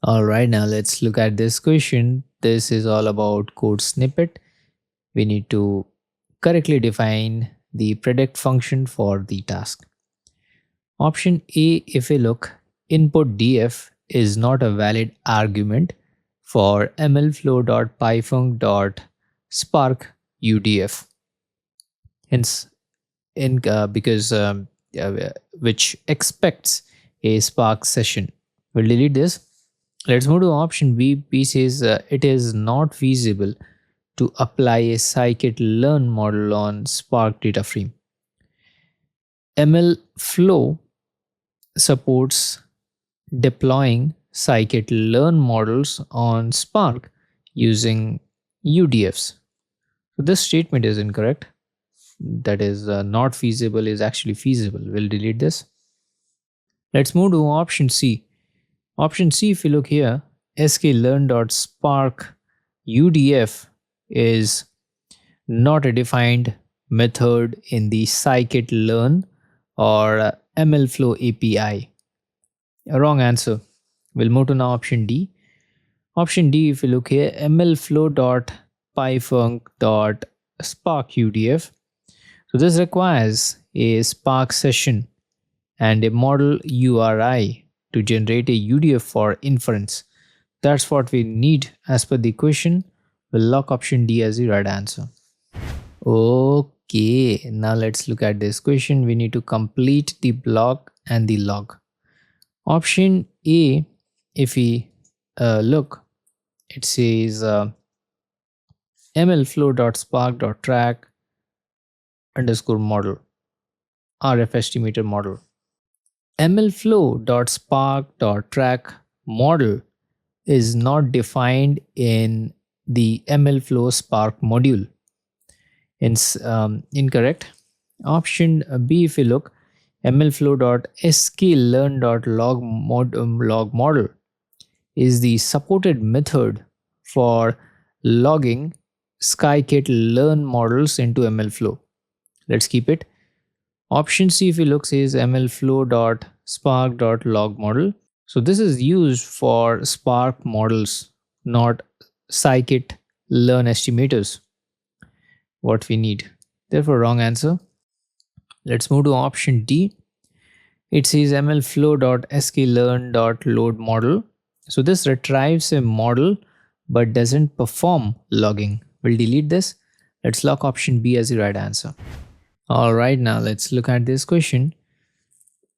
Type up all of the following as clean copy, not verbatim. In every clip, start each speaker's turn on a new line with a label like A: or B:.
A: All right, now let's look at this question. This is all about code snippet. We need to correctly define the predict function for the task. Option A, if we look, input df is not a valid argument for mlflow.python.spark udf. Hence, because which expects a Spark session. We'll delete this. Let's move to option B. B says it is not feasible to apply a scikit-learn model on Spark data frame. MLflow supports deploying scikit-learn models on Spark using UDFs. So this statement is incorrect. That is not feasible is actually feasible. We'll delete this. Let's move to option C. Option C, if you look here, sklearn.spark UDF is not a defined method in the scikit-learn or MLflow API. A wrong answer. We'll move to now option D. Option D, if you look here, mlflow.python.spark UDF. So this requires a Spark session and a model URI to generate a UDF for inference. That's what we need as per the question. We'll lock option D as the right answer. Okay, now let's look at this question. We need to complete the block and the log. Option A, if we look, it says mlflow.spark.track underscore model, RF estimator model. MLflow.spark.track model is not defined in the MLflow Spark module. Incorrect. Option B, if you look, mlflow.sklearn.log model is the supported method for logging scikit-learn models into MLflow. Let's keep it. Option C, if you look, says mlflow.spark.log model. So this is used for Spark models, not scikit-learn estimators. What we need. Therefore, wrong answer. Let's move to option D. It says mlflow.sklearn.load model. So this retrieves a model but doesn't perform logging. We'll delete this. Let's lock option B as the right answer. All right, now let's look at this question.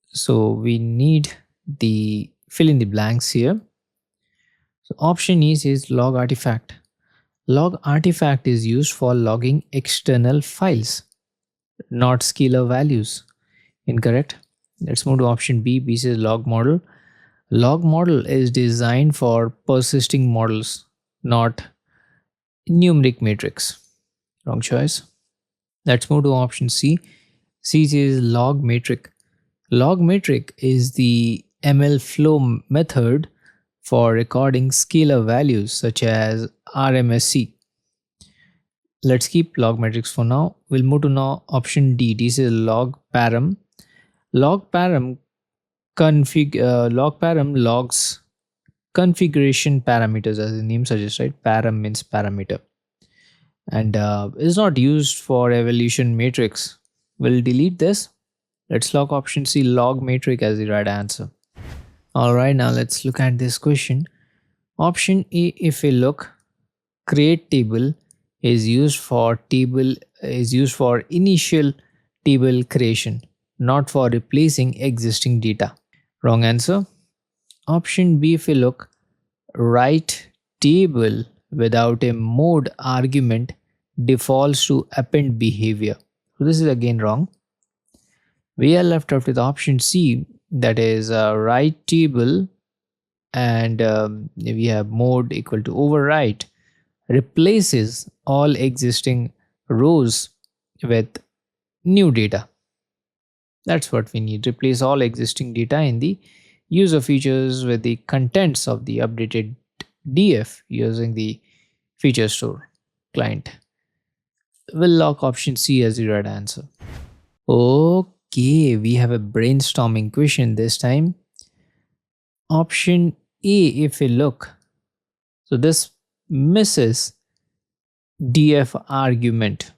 A: So we need the fill in the blanks here. So option E says log artifact. Log artifact is used for logging external files, not scalar values. Incorrect. Let's move to option B. B says log model. Log model is designed for persisting models, not numeric matrix. Wrong choice. Let's move to option C. C says log metric. Log metric is the MLflow method for recording scalar values such as RMSC. Let's keep log metrics for now. We'll move to now option D. This is log param. Log param logs configuration parameters, as the name suggests, right? Param means parameter, and is not used for evaluation matrix. We'll delete this. Let's log option C, log metric, as the right answer. All right, now let's look at this question. Option A, if we look, create table is used for initial table creation, not for replacing existing data. Wrong answer. Option B, if we look, write table without a mode argument defaults to append behavior. So this is again wrong. We are left out with option C, that is write table, and we have mode equal to overwrite replaces all existing rows with new data. That's what we need. Replace all existing data in the user features with the contents of the updated DF using the feature store client. We'll lock option C as the right answer. Okay, we have a brainstorming question this time. Option A, if we look, so this misses df argument,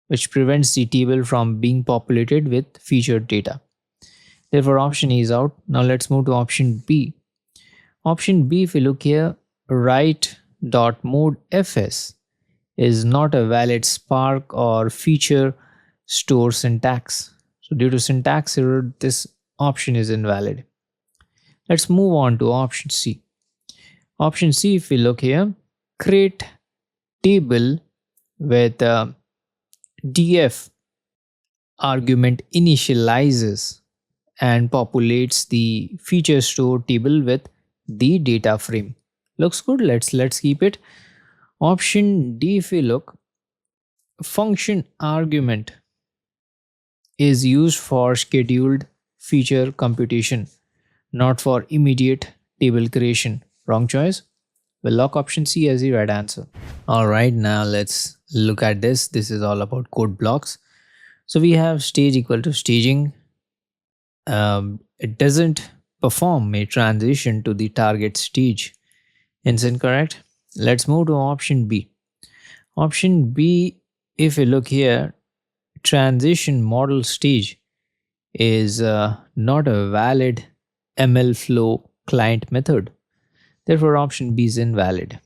A: which prevents the table from being populated with featured data. Therefore, option A is out. Now let's move to option B. Option B, if we look here, write.modefs is not a valid Spark or feature store syntax. So due to syntax error, this option is invalid. Let's move on to option C. Option C, if we look here, create table with df argument initializes and populates the feature store table with the data frame. Looks good. Let's keep it. Option D, if we look, function argument is used for scheduled feature computation, not for immediate table creation. Wrong choice. We'll lock option C as the right answer. All right, now let's look at this. This is all about code blocks. So we have stage equal to staging. It doesn't perform a transition to the target stage. It's incorrect. Let's move to option B. Option B, if we look here, transition model stage is not a valid MLflow client method. Therefore, option B is invalid.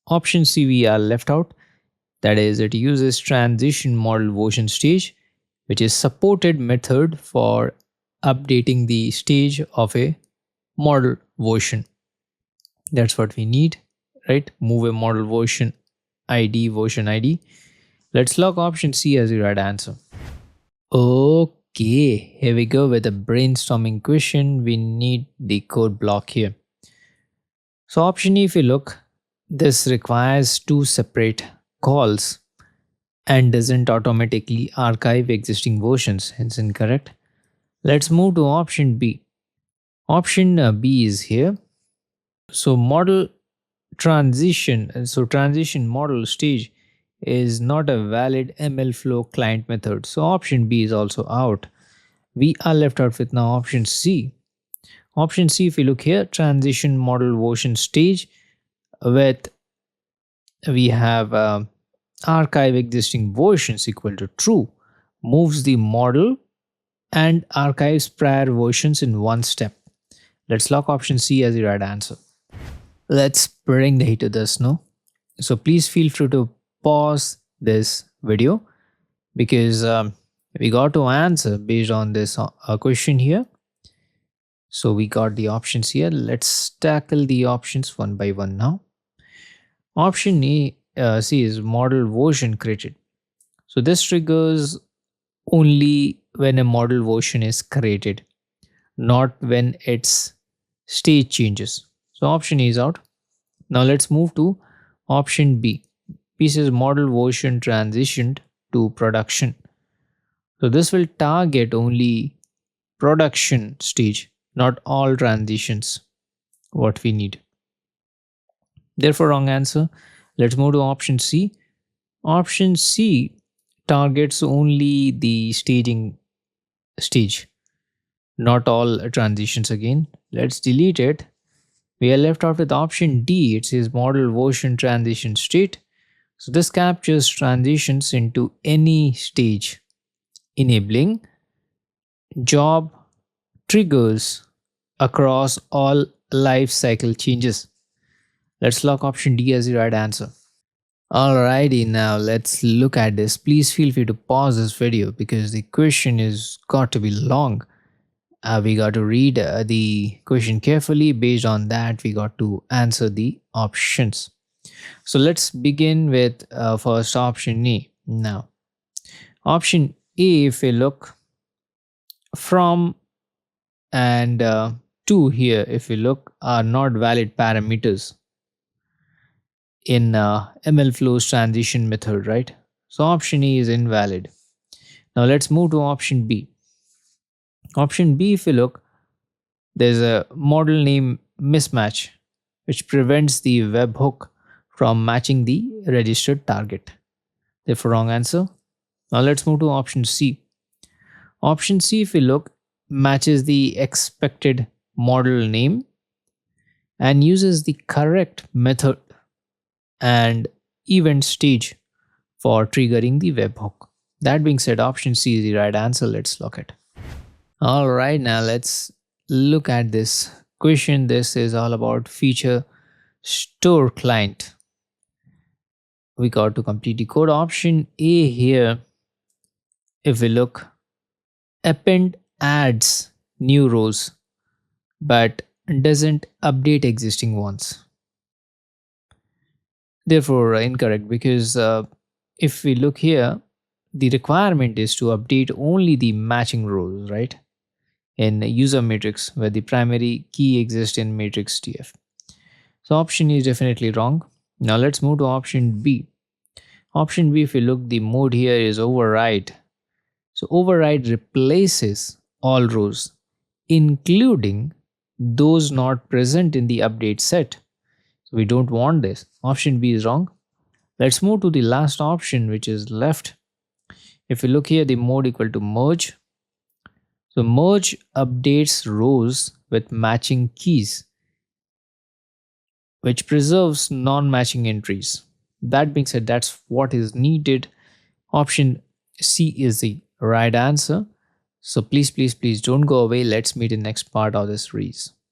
A: Option C, we are left out. That is, it uses transition model version stage, which is supported method for updating the stage of a model version. That's what we need, right? Move a model version ID. Let's log option C as the right answer. Okay, here we go with a brainstorming question. We need the code block here. So option E, if you look, this requires two separate calls and doesn't automatically archive existing versions, hence incorrect. Let's move to option B. Option B is here. So model transition, transition model stage is not a valid MLflow client method. So option B is also out. We are left out with now option C. Option C, if you look here, transition model version stage with we have archive existing versions equal to true, moves the model and archives prior versions in one step. Let's lock option C as the right answer. Let's bring the heat to this now. So please feel free to pause this video because we got to answer based on this question here. So we got the options here. Let's tackle the options one by one now. Option C is model version created. So this triggers only when a model version is created, not when its state changes. So option A is out. Now let's move to option B. B says model version transitioned to production. So this will target only production stage, not all transitions, what we need. Therefore, wrong answer. Let's move to option C. Option C targets only the staging stage, not all transitions again. Let's delete it. We are left out with option D. It says model version transition state. So this captures transitions into any stage, enabling job triggers across all life cycle changes. Let's lock option D as the right answer. Alrighty, now let's look at this. Please feel free to pause this video because the question is got to be long. We got to read the question carefully. Based on that, we got to answer the options. So let's begin with first option A. Now, option A, if we look from and to here, if we look, are not valid parameters in MLflow's transition method, right? So option A is invalid. Now let's move to option B. Option B, if you look, there's a model name mismatch which prevents the webhook from matching the registered target. Therefore, wrong answer. Now let's move to option C. Option C, if we look, matches the expected model name and uses the correct method and event stage for triggering the webhook. That being said, option C is the right answer. Let's look at. All right, now let's look at this question. This is all about feature store client. We got to complete the code. Option A here, if we look, append adds new rows but doesn't update existing ones. Therefore, incorrect, because if we look here, the requirement is to update only the matching rows, right? In user matrix where the primary key exists in matrix TF. So option E is definitely wrong. Now let's move to option B. Option B, if you look, the mode here is override. So override replaces all rows, including those not present in the update set. So we don't want this. Option B is wrong. Let's move to the last option, which is left. If you look here, the mode equal to merge. So merge updates rows with matching keys, which preserves non-matching entries. That being said, that's what is needed. Option C is the right answer. So please don't go away. Let's meet in next part of this series.